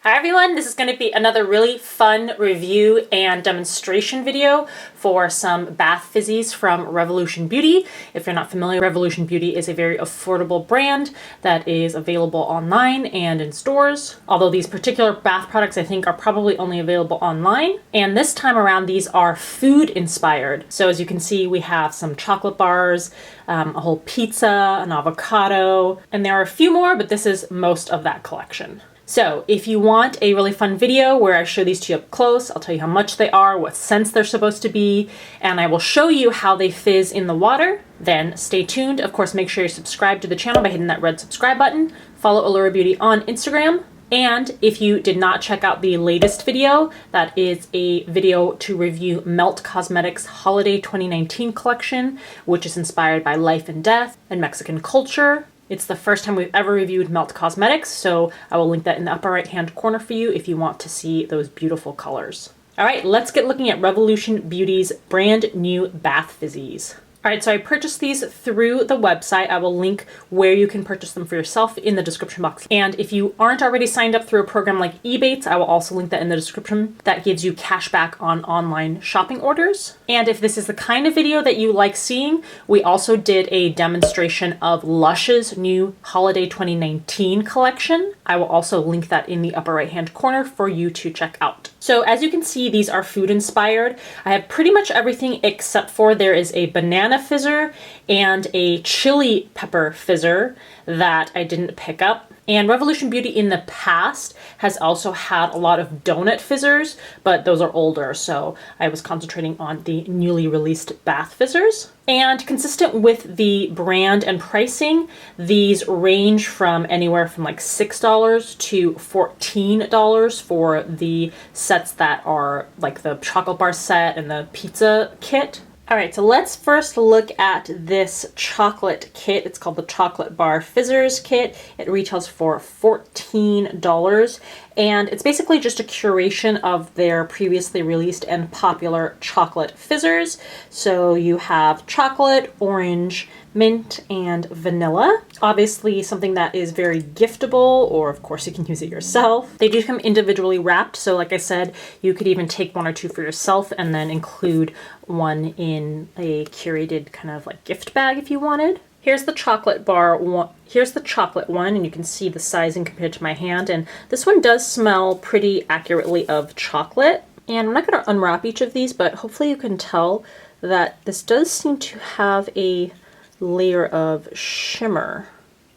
Hi everyone, this is going to be another really fun review and demonstration video for some bath fizzies from Revolution Beauty. If you're not familiar, Revolution Beauty is a very affordable brand that is available online and in stores. Although these particular bath products I think are probably only available online. And this time around these are food inspired. So as you can see we have some chocolate bars, a whole pizza, an avocado, and there are a few more, but this is most of that collection. So if you want a really fun video where I show these to you up close, I'll tell you how much they are, what scents they're supposed to be, and I will show you how they fizz in the water, then stay tuned. Of course, make sure you're subscribed to the channel by hitting that red subscribe button. Follow Allura Beauty on Instagram. And if you did not check out the latest video, that is a video to review Melt Cosmetics Holiday 2019 collection, which is inspired by life and death and Mexican culture. It's the first time we've ever reviewed Melt Cosmetics, so I will link that in the upper right hand corner for you if you want to see those beautiful colors. All right, let's get looking at Revolution Beauty's brand new bath fizzies. All right, so I purchased these through the website. I will link where you can purchase them for yourself in the description box. And if you aren't already signed up through a program like Ebates, I will also link that in the description. That gives you cash back on online shopping orders. And if this is the kind of video that you like seeing, we also did a demonstration of Lush's new Holiday 2019 collection. I will also link that in the upper right hand corner for you to check out. So as you can see, these are food inspired. I have pretty much everything except for there is a banana fizzer and a chili pepper fizzer that I didn't pick up. And Revolution Beauty in the past has also had a lot of donut fizzers, but those are older, so I was concentrating on the newly released bath fizzers. And consistent with the brand and pricing, these range from anywhere from like $6 to $14 for the sets that are like the chocolate bar set and the pizza kit. All right, so let's first look at this chocolate kit. It's called the Chocolate Bar Fizzers kit. It retails for $14, and it's basically just a curation of their previously released and popular chocolate fizzers. So you have chocolate, orange, mint, and vanilla. Obviously something that is very giftable, or of course you can use it yourself. They do come individually wrapped, so like I said, you could even take one or two for yourself and then include one in a curated kind of like gift bag if you wanted. Here's the chocolate bar one. Here's the chocolate one, and you can see the sizing compared to my hand, and this one does smell pretty accurately of chocolate. And I'm not going to unwrap each of these, but hopefully you can tell that this does seem to have a layer of shimmer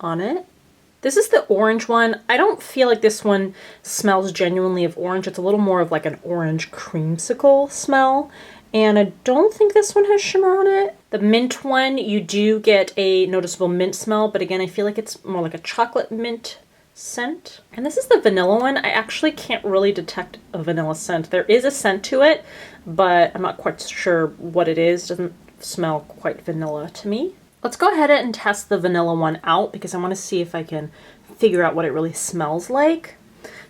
on it. This is the orange one. I don't feel like this one smells genuinely of orange. It's a little more of like an orange creamsicle smell. And I don't think this one has shimmer on it. The mint one, you do get a noticeable mint smell, but again, I feel like it's more like a chocolate mint scent. And this is the vanilla one. I actually can't really detect a vanilla scent. There is a scent to it, but I'm not quite sure what it is. It doesn't smell quite vanilla to me. Let's go ahead and test the vanilla one out because I want to see if I can figure out what it really smells like.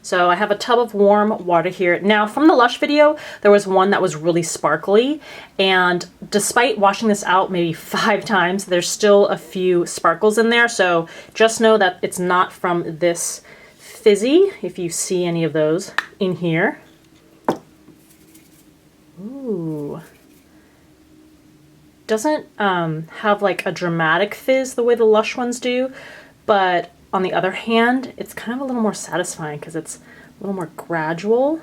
So I have a tub of warm water here. Now from the Lush video, there was one that was really sparkly, and despite washing this out maybe 5 times, there's still a few sparkles in there. So just know that it's not from this fizzy, if you see any of those in here. Ooh. Doesn't have like a dramatic fizz the way the Lush ones do, but on the other hand, it's kind of a little more satisfying because it's a little more gradual.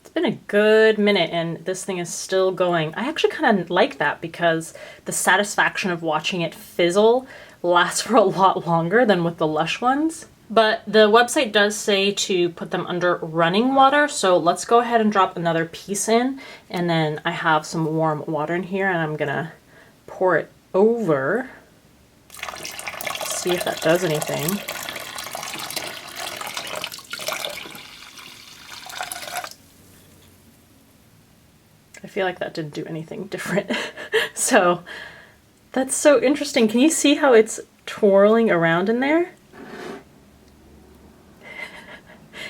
It's been a good minute and this thing is still going. I actually kind of like that because the satisfaction of watching it fizzle lasts for a lot longer than with the Lush ones. But the website does say to put them under running water, so let's go ahead and drop another piece in, and then I have some warm water in here and I'm gonna pour it over. See if that does anything. I feel like that didn't do anything different. So that's so interesting. Can you see how it's twirling around in there?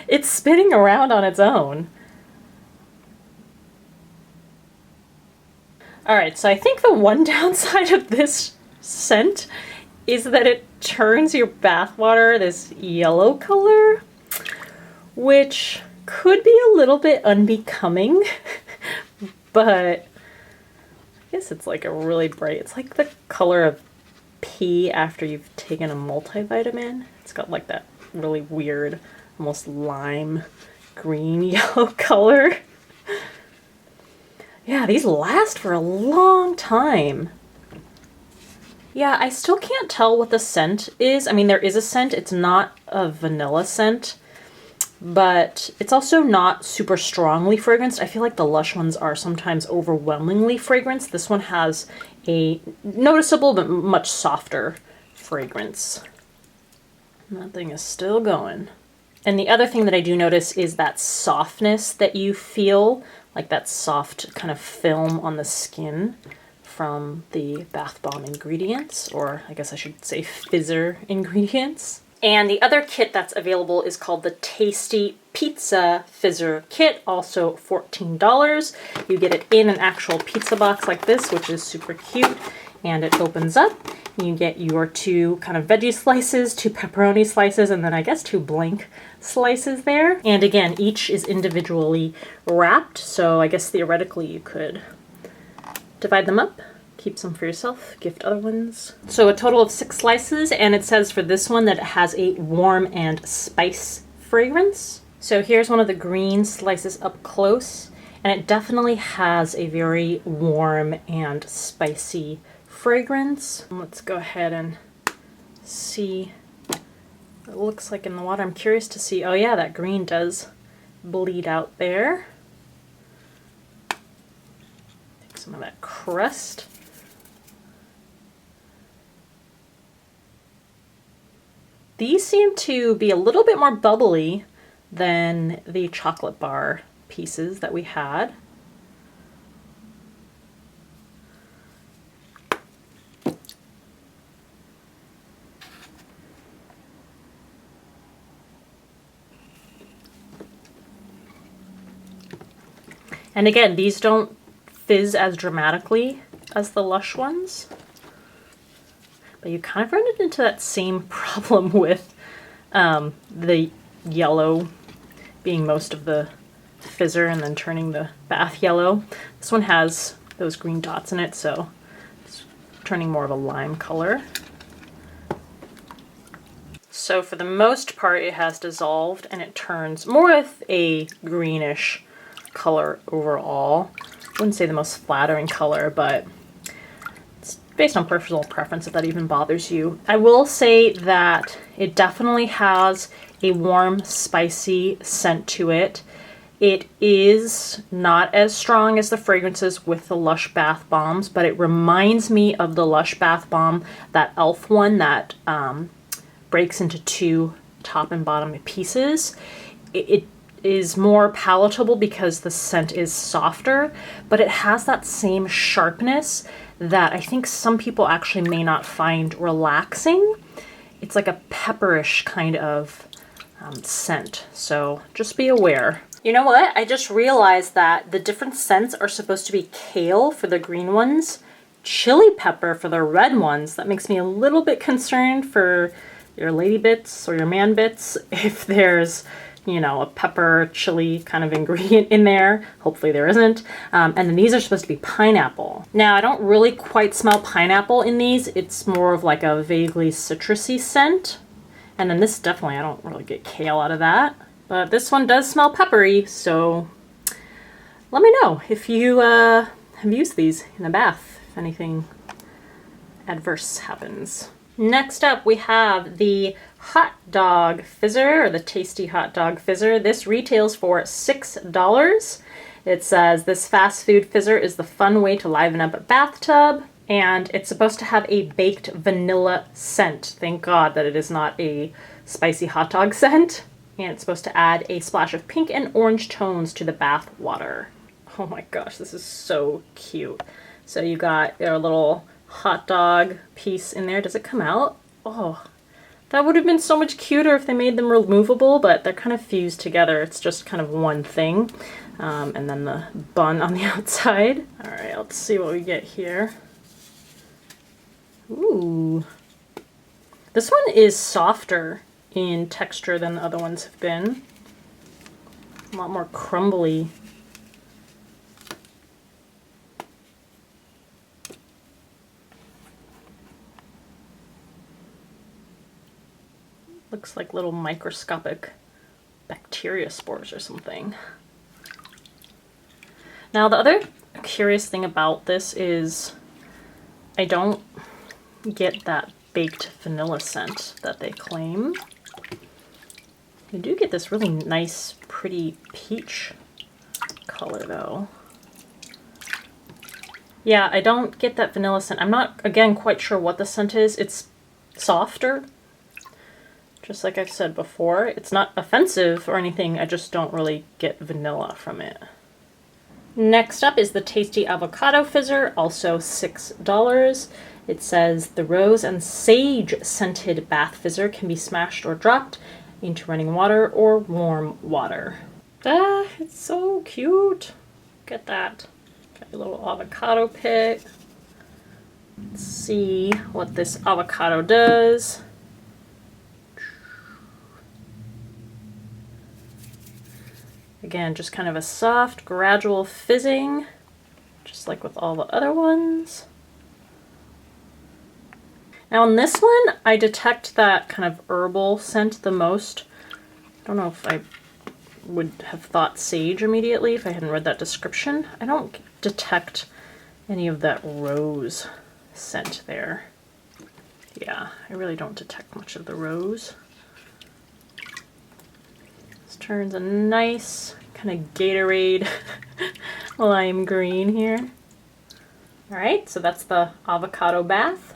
It's spinning around on its own. All right, so I think the one downside of this scent is that it turns your bath water this yellow color, which could be a little bit unbecoming, but I guess it's like a really bright, it's like the color of pee after you've taken a multivitamin. It's got like that really weird, almost lime green yellow color. Yeah, these last for a long time. Yeah, I still can't tell what the scent is. I mean, there is a scent. It's not a vanilla scent, but it's also not super strongly fragranced. I feel like the Lush ones are sometimes overwhelmingly fragranced. This one has a noticeable but much softer fragrance. And that thing is still going. And the other thing that I do notice is that softness that you feel, like that soft kind of film on the skin from the bath bomb ingredients, or I guess I should say Fizzer ingredients. And the other kit that's available is called the Tasty Pizza Fizzer Kit, also $14. You get it in an actual pizza box like this, which is super cute, and it opens up. You get your 2 kind of veggie slices, 2 pepperoni slices, and then I guess 2 blank slices there. And again, each is individually wrapped, so I guess theoretically you could divide them up, keep some for yourself, gift other ones. So a total of 6 slices, and it says for this one that it has a warm and spice fragrance. So here's one of the green slices up close, and it definitely has a very warm and spicy fragrance. Let's go ahead and see what it looks like in the water. I'm curious to see, oh yeah, that green does bleed out there. Take some of that crust. These seem to be a little bit more bubbly than the chocolate bar pieces that we had. And again, these don't fizz as dramatically as the Lush ones, but you kind of run into that same problem with the yellow being most of the fizzer and then turning the bath yellow. This one has those green dots in it, so it's turning more of a lime color. So for the most part, it has dissolved and it turns more of a greenish color overall. I wouldn't say the most flattering color, but it's based on personal preference if that even bothers you. I will say that it definitely has a warm, spicy scent to it. It is not as strong as the fragrances with the Lush bath bombs, but it reminds me of the Lush bath bomb, that e.l.f. one that breaks into 2 top and bottom pieces. It is more palatable because the scent is softer, but it has that same sharpness that I think some people actually may not find relaxing. It's like a pepperish kind of scent, so just be aware. You know what? I just realized that the different scents are supposed to be kale for the green ones, chili pepper for the red ones. That makes me a little bit concerned for your lady bits or your man bits if there's, you know, a pepper chili kind of ingredient in there. Hopefully there isn't. And then these are supposed to be pineapple. Now I don't really quite smell pineapple in these. It's more of like a vaguely citrusy scent. And then this definitely, I don't really get kale out of that. But this one does smell peppery, so let me know if you have used these in a bath, if anything adverse happens. Next up, we have the Hot Dog Fizzer, or the Tasty Hot Dog Fizzer. This retails for $6. It says, this fast food fizzer is the fun way to liven up a bathtub. And it's supposed to have a baked vanilla scent. Thank God that it is not a spicy hot dog scent. And it's supposed to add a splash of pink and orange tones to the bath water. Oh my gosh, this is so cute. So you got your little hot dog piece in there. Does it come out? Oh, that would have been so much cuter if they made them removable, but they're kind of fused together. It's just kind of one thing. And then the bun on the outside. All right, let's see what we get here. Ooh, This one is softer in texture than the other ones have been. A lot more crumbly. Looks like little microscopic bacteria spores or something. Now the other curious thing about this is I don't get that baked vanilla scent that they claim. You do get this really nice, pretty peach color though. Yeah, I don't get that vanilla scent. I'm not, again, quite sure what the scent is. It's softer. Just like I've said before, it's not offensive or anything, I just don't really get vanilla from it. Next up is the tasty Avocado Fizzer, also $6. It says the rose and sage scented bath fizzer can be smashed or dropped into running water or warm water. Ah, it's so cute. Look at that. Got a little avocado pit. Let's see what this avocado does. Again, just kind of a soft, gradual fizzing, just like with all the other ones. Now on this one, I detect that kind of herbal scent the most. I don't know if I would have thought sage immediately if I hadn't read that description. I don't detect any of that rose scent there. Yeah, I really don't detect much of the rose. This turns a nice kind of Gatorade lime green here. All right, so that's the avocado bath.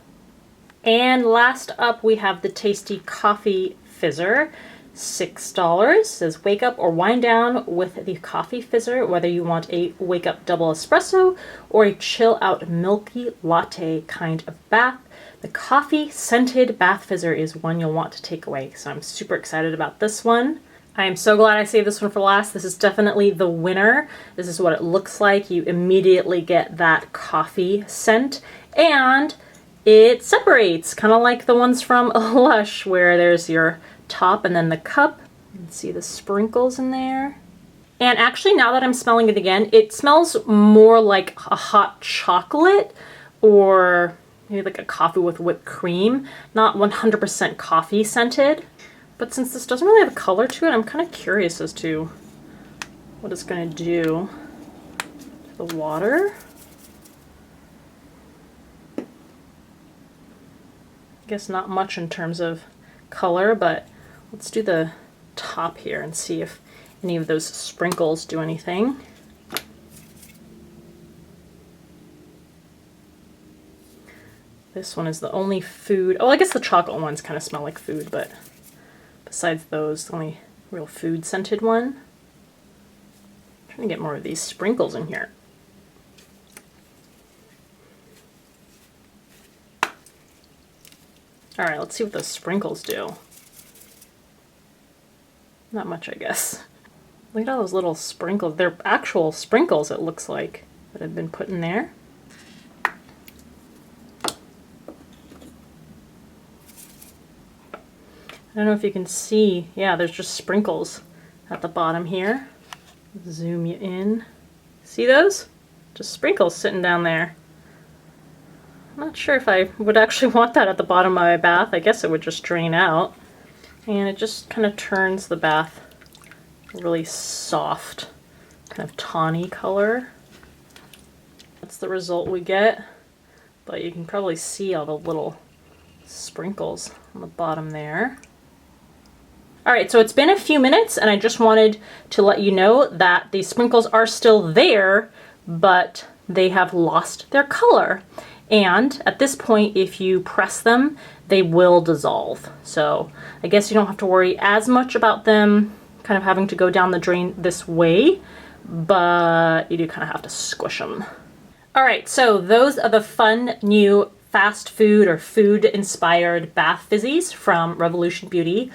And last up, we have the tasty coffee fizzer, $6. It says wake up or wind down with the coffee fizzer, whether you want a wake up double espresso or a chill out milky latte kind of bath. The coffee scented bath fizzer is one you'll want to take away. So I'm super excited about this one. I am so glad I saved this one for last. This is definitely the winner. This is what it looks like. You immediately get that coffee scent, and it separates, kind of like the ones from Lush, where there's your top and then the cup. You can see the sprinkles in there. And actually, now that I'm smelling it again, it smells more like a hot chocolate or maybe like a coffee with whipped cream. Not 100% coffee scented. But since this doesn't really have a color to it, I'm kind of curious as to what it's going to do to the water. I guess not much in terms of color, but let's do the top here and see if any of those sprinkles do anything. This one is the only food. Oh, I guess the chocolate ones kind of smell like food, but besides those, the only real food scented one. I'm trying to get more of these sprinkles in here. All right, let's see what those sprinkles do. Not much, I guess. Look at all those little sprinkles. They're actual sprinkles, it looks like, that have been put in there. I don't know if you can see, yeah, there's just sprinkles at the bottom here. Zoom you in. See those? Just sprinkles sitting down there. I'm not sure if I would actually want that at the bottom of my bath. I guess it would just drain out. And it just kind of turns the bath a really soft, kind of tawny color. That's the result we get. But you can probably see all the little sprinkles on the bottom there. All right, so it's been a few minutes and I just wanted to let you know that the sprinkles are still there, but they have lost their color. And at this point, if you press them, they will dissolve. So I guess you don't have to worry as much about them kind of having to go down the drain this way, but you do kind of have to squish them. All right, so those are the fun new fast food or food inspired bath fizzies from Revolution Beauty.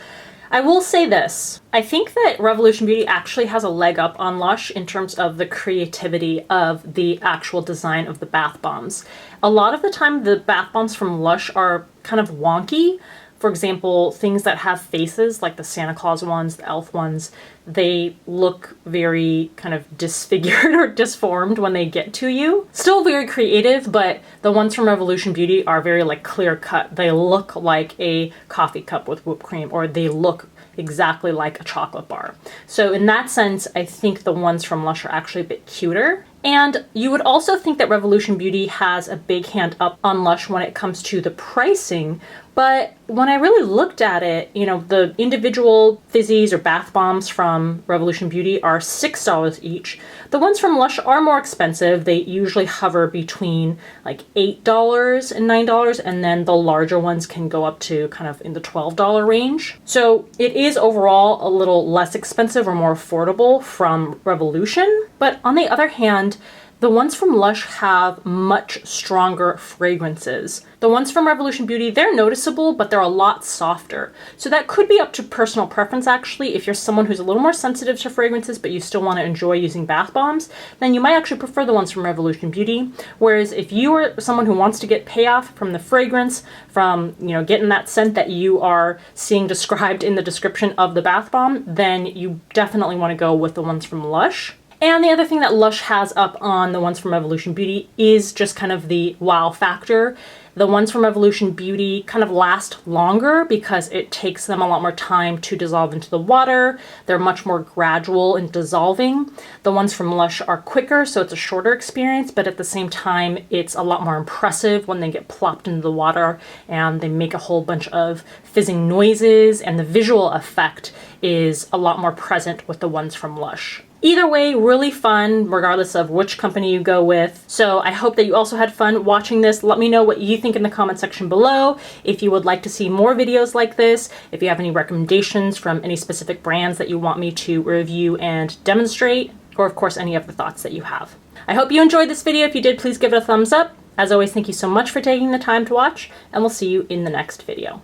I will say this, I think that Revolution Beauty actually has a leg up on Lush in terms of the creativity of the actual design of the bath bombs. A lot of the time the bath bombs from Lush are kind of wonky For example, things that have faces, like the Santa Claus ones, the elf ones, they look very kind of disfigured or disformed when they get to you. Still very creative, but the ones from Revolution Beauty are very like clear cut. They look like a coffee cup with whipped cream, or they look exactly like a chocolate bar. So in that sense, I think the ones from Lush are actually a bit cuter. And you would also think that Revolution Beauty has a big hand up on Lush when it comes to the pricing, but when I really looked at it, you know, the individual fizzies or bath bombs from Revolution Beauty are $6 each. The ones from Lush are more expensive. They usually hover between like $8 and $9, and then the larger ones can go up to kind of in the $12 range. So it is overall a little less expensive or more affordable from Revolution. But on the other hand, the ones from Lush have much stronger fragrances. The ones from Revolution Beauty, they're noticeable, but they're a lot softer. So that could be up to personal preference, actually. If you're someone who's a little more sensitive to fragrances, but you still want to enjoy using bath bombs, then you might actually prefer the ones from Revolution Beauty. Whereas if you are someone who wants to get payoff from the fragrance, from, you know, getting that scent that you are seeing described in the description of the bath bomb, then you definitely want to go with the ones from Lush. And the other thing that Lush has up on the ones from Revolution Beauty is just kind of the wow factor. The ones from Revolution Beauty kind of last longer because it takes them a lot more time to dissolve into the water. They're much more gradual in dissolving. The ones from Lush are quicker, so it's a shorter experience, but at the same time, it's a lot more impressive when they get plopped into the water and they make a whole bunch of fizzing noises, and the visual effect is a lot more present with the ones from Lush. Either way, really fun, regardless of which company you go with. So I hope that you also had fun watching this. Let me know what you think in the comment section below. If you would like to see more videos like this, if you have any recommendations from any specific brands that you want me to review and demonstrate, or of course, any of the thoughts that you have. I hope you enjoyed this video. If you did, please give it a thumbs up. As always, thank you so much for taking the time to watch, and we'll see you in the next video.